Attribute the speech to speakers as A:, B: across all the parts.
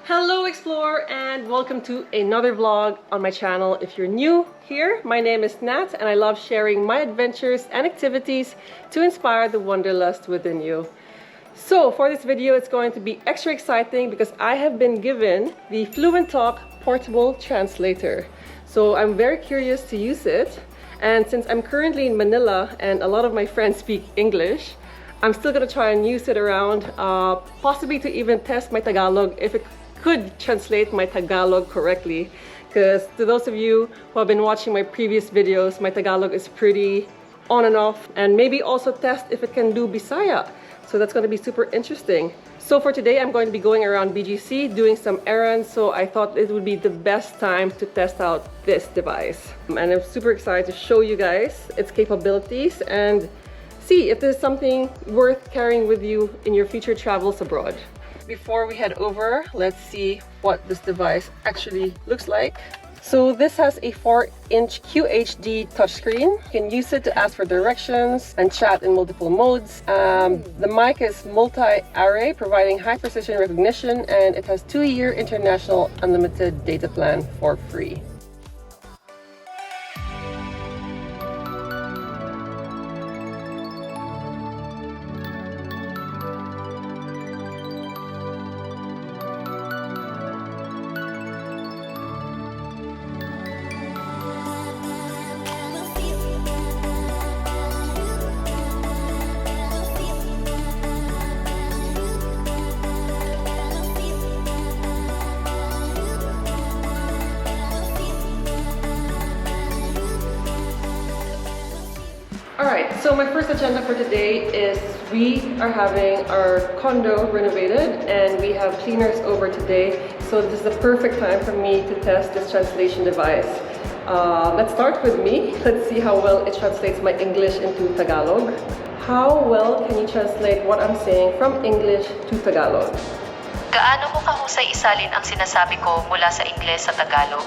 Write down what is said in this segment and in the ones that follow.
A: Hello Explorer and welcome to another vlog on my channel. If you're new here, my name is Nat and I love sharing my adventures and activities to inspire the wanderlust within you. So for this video it's going to be extra exciting because I have been given the Fluent Talk portable translator. So I'm very curious to use it, and since I'm currently in Manila and a lot of my friends speak English, I'm still going to try and use it around, possibly to even test my Tagalog if it could translate my Tagalog correctly, because to those of you who have been watching my previous videos, my Tagalog is pretty on and off, and maybe also test if it can do Bisaya. So that's going to be super interesting. So for today I'm going to be going around BGC doing some errands, so I thought it would be the best time to test out this device. And I'm super excited to show you guys its capabilities and see if there's something worth carrying with you in your future travels abroad. Before we head over, let's see what this device actually looks like. So this has a 4-inch QHD touchscreen. You can use it to ask for directions and chat in multiple modes. The mic is multi-array, providing high precision recognition, and it has 2-year international unlimited data plan for free. Alright, so my first agenda for today is we are having our condo renovated and we have cleaners over today. So this is the perfect time for me to test this translation device. Let's start with me. Let's see how well it translates my English into Tagalog. How well can you translate what I'm saying from English to Tagalog?
B: Gaano mo kahusay isalin ang sinasabi ko mula sa Ingles sa Tagalog?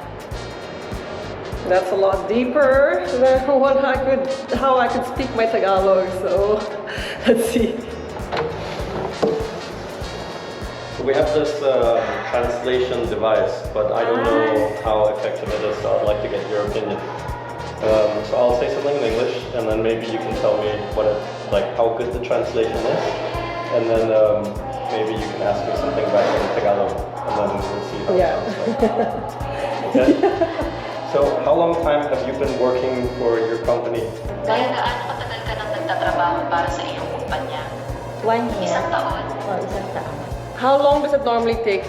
A: That's a lot deeper than how I could speak my Tagalog, so let's see.
C: So we have this translation device, but I don't know how effective it is, so I'd like to get your opinion. So I'll say something in English, and then maybe you can tell me how good the translation is, and then maybe you can ask me something back in Tagalog, and then we'll see how it sounds like. Okay? So, how long time have you been working for your company?
B: Kaya gaano katagal ka nang nagtatrabaho para sa iyong kumpanya?
D: 1 year.
B: Isang taon?
D: Isang taon.
A: How long does it normally take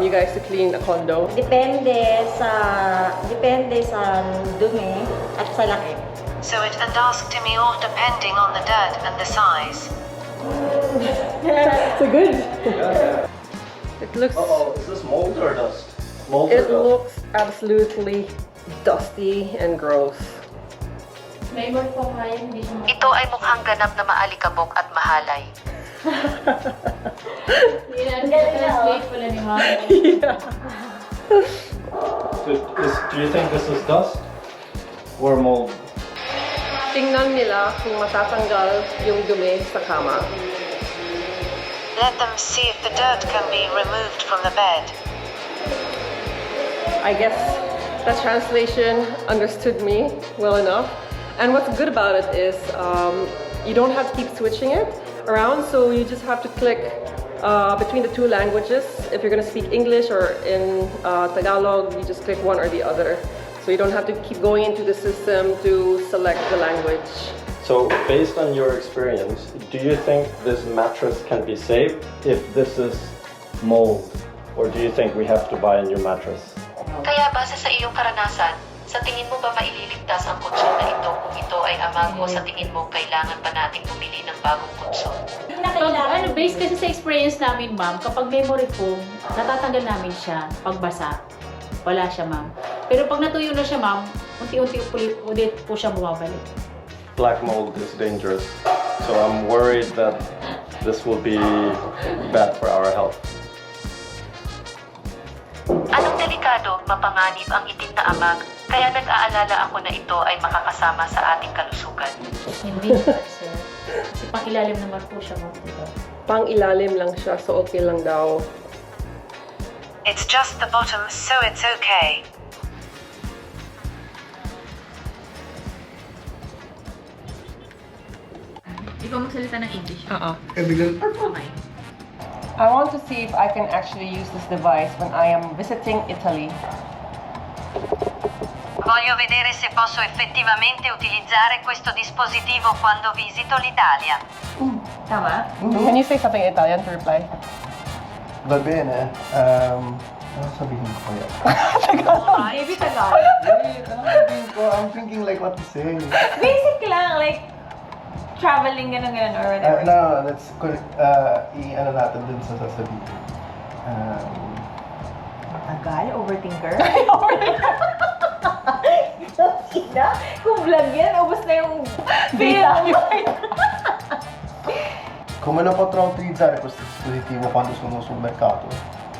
A: you guys to clean a condo?
D: Depende sa dumi at sa laki.
B: So it asked me all depending on the dirt and the size.
A: So good.
C: Yeah.
A: It looks.
C: Uh-oh, is this mold or dust? Mold
A: It
C: or dust?
A: looks absolutely dusty and gross.
B: Ito ay mukhang ganap na maalikabok at mahalay.
A: Yeah.
C: Do you think this is dust or mold?
A: Tingnan nila kung matatanggal yung dumi sa kama.
B: Let them see if the dirt can be removed from the bed.
A: I guess the translation understood me well enough. And what's good about it is you don't have to keep switching it around, so you just have to click between the two languages. If you're going to speak English or in Tagalog, you just click one or the other. So you don't have to keep going into the system to select the language.
C: So, based on your experience, do you think this mattress can be saved if this is mold? Or do you think we have to buy a new mattress?
B: Kaya base sa iyong karanasan, sa tingin mo ba maililigtas ang konsol na ito kung ito ay amag o sa tingin mo kailangan pa nating bumili ng bagong konsol?
E: Based kasi sa experience namin, ma'am, kapag memory foam, natatanggal namin siya pagbasa. Wala siya, ma'am. Pero pag natuyo na siya, ma'am, unti-unti ulit po siya bumabalik.
C: Black mold is dangerous, so I'm worried that this will be bad for our health.
B: Anong delikado, mapanganib ang itim na amag, kaya nag-aalala ako na ito ay makakasama sa ating kalusugan.
E: Hindi, sir. Kasi pang ilalim naman po siya, ma'am.
A: Pang ilalim lang siya, so okay lang daw.
F: It's just the bottom, so it's okay.
E: Ikaw magsalita ng English.
F: Okay.
A: I want to see if I can actually use this device when I am visiting Italy.
F: Voglio vedere se posso effettivamente utilizzare questo dispositivo quando visito l'Italia.
D: Tama?
A: Can you say something in Italian to reply?
G: Va bene. Ano sabihin ko kaya?
D: Maybe Tagalog.
G: Wait, ano sabihin ko? I'm thinking like what to say.
D: Basic lang, like, traveling, gano'n, or whatever.
G: No, let's i-ano natin dun sa sasabihin.
D: Tagal, overthinker? Ina, kung vlog yan, ubos na yung film.
G: Come non potrò utilizzare questo dispositivo quando sono sul mercato?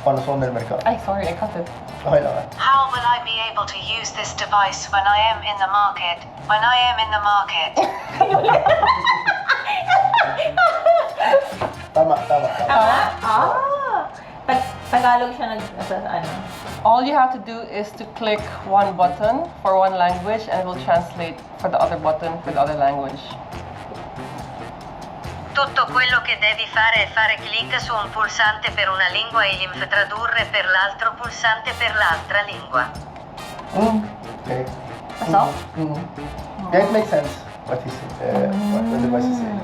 G: Quando sono nel mercato?
A: Ay, sorry, I cut it.
G: Okay lang.
F: How will I be able to use this device when I am in the market? When I am in the market.
G: Tama.
D: Tagalog siya sa ano.
A: All you have to do is to click one button for one language and it will translate for the other button for the other language.
F: Tutto quello che devi fare è fare clic su un pulsante per una lingua e tradurre per l'altro pulsante per l'altra lingua.
G: Okay.
D: That's all?
G: Yeah, it makes sense what he said, what the device is saying.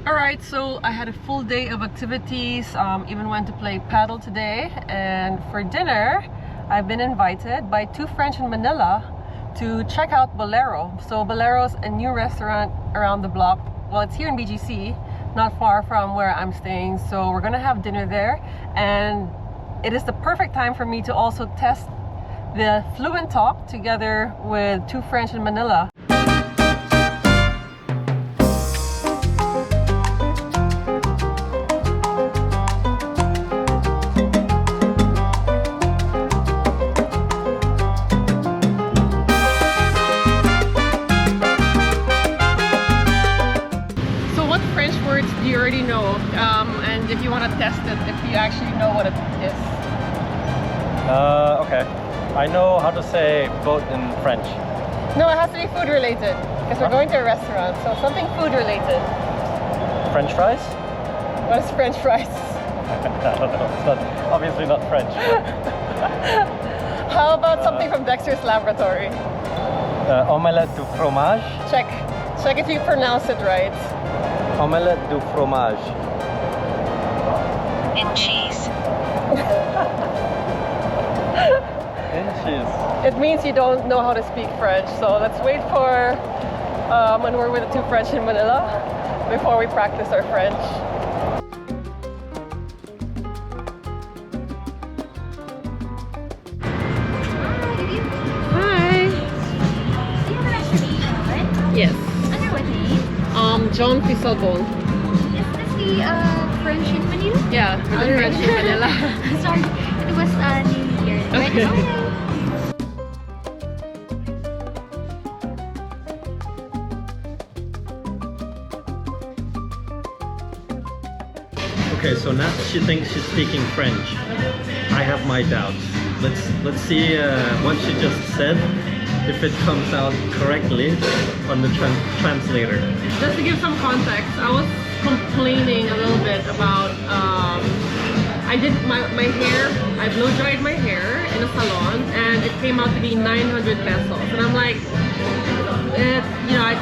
A: Alright, so I had a full day of activities, even went to play paddle today, and for dinner I've been invited by two friends in Manila to check out Bolero. So Bolero's a new restaurant around the block. Well, it's here in BGC, not far from where I'm staying, so we're gonna have dinner there, and it is the perfect time for me to also test the fluent talk together with two friends in Manila. Do you already know? And if you want to test it, if you actually know what it is.
C: Okay. I know how to say boat in French.
A: No, it has to be food related because we're going to a restaurant, so something food related.
C: French fries?
A: What is French fries?
C: I don't know. It's not, obviously not French.
A: How about something from Dexter's Laboratory?
C: Omelette du fromage.
A: Check if you pronounce it right.
C: Omelette du fromage.
F: In cheese.
C: In cheese.
A: It means you don't know how to speak French, so let's wait for when we're with the two French in Manila before we practice our French. Hi.
H: Do you have an explanation, right?
A: Yes.
H: Under what name?
A: John Fisalbon.
H: Is this the French in Manila?
A: Yeah, the French in Manila.
H: Sorry, it was New Year. Right?
A: Okay.
C: Okay, so now she thinks she's speaking French. I have my doubts. Let's see what she just said, if it comes out correctly on the translator.
A: Just to give some context, I was complaining a little bit about I did my hair, I blow dried my hair in a salon and it came out to be 900 pesos. And I'm like,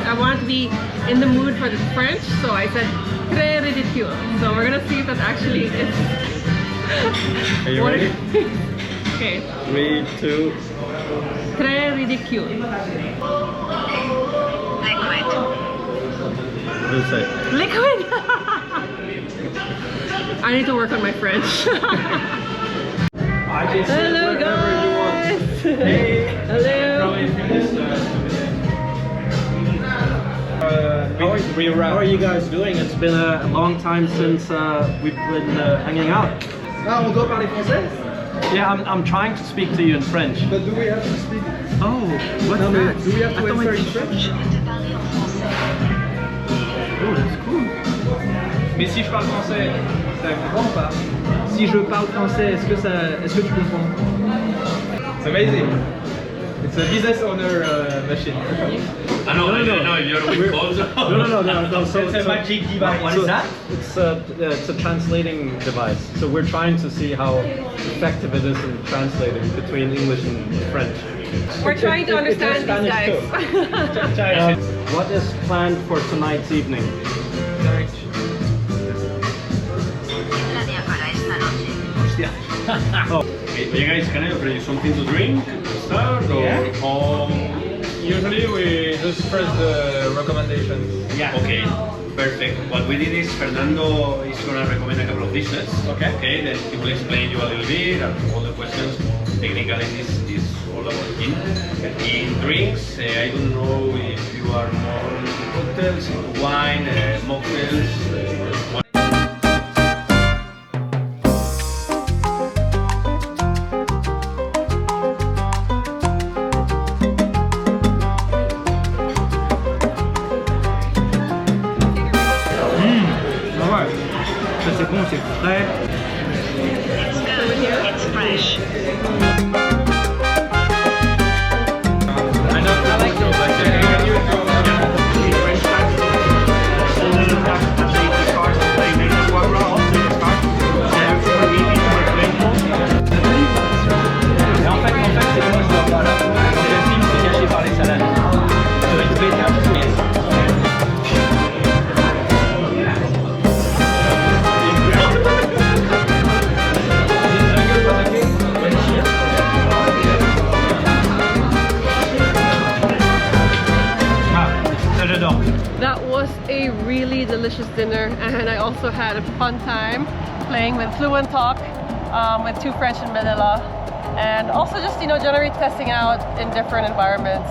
A: I wanted to be in the mood for the French, so I said, très ridicule. So we're gonna see if that actually is.
C: Are you ready?
A: Okay.
C: 3, 2.
A: Très ridicule.
F: Liquid.
C: What do you say?
A: Liquid! I need to work on my French. Hello guys!
C: Hey!
A: Hello!
C: How are you guys doing? It's been a long time since we've been hanging out.
G: Ah, on doit parler français?
C: Yeah, I'm trying to speak to you in French.
G: But do we have to speak?
C: Oh, what's that?
G: Do we have to answer in French?
C: Oh, that's cool.
I: Mais si je parle français, ça comprend pas. Si si je parle français, est-ce que tu comprends? It's amazing. It's a business owner machine.
J: I know, no, you're with calls.
I: No. So,
J: It's a magic device. What is that?
C: It's a translating device. So we're trying to see how effective it is in translating between English and French.
A: We're trying to understand these guys.
C: What is planned for tonight's evening?
J: Hey guys, can I offer you something to drink to start? Or
I: usually we just press the recommendations.
J: Yeah. Okay, perfect. What we did is Fernando is gonna recommend a couple of dishes. Okay. Okay, then he will explain you a little bit and all the questions. Technically, this is all about him. In drinks, I don't know if you are more into cocktails, into wine, mocktails.
I: Ça c'est bon, c'est frais.
F: It's good. It's fresh.
A: That was a really delicious dinner, and I also had a fun time playing with Fluent Talk with two French in Manila, and also just generally testing out in different environments.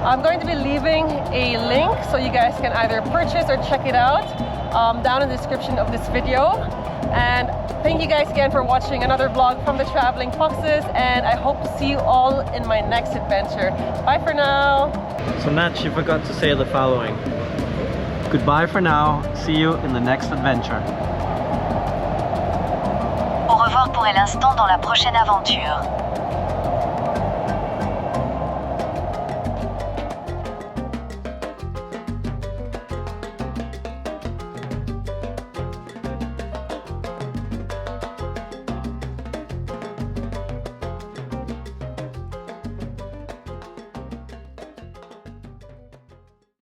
A: I'm going to be leaving a link so you guys can either purchase or check it out down in the description of this video. And thank you guys again for watching another vlog from the Traveling Foxes, and I hope to see you all in my next adventure. Bye for now.
C: So Nat, you forgot to say the following. Goodbye for now. See you in the next adventure.
F: Au revoir pour l'instant dans la prochaine aventure.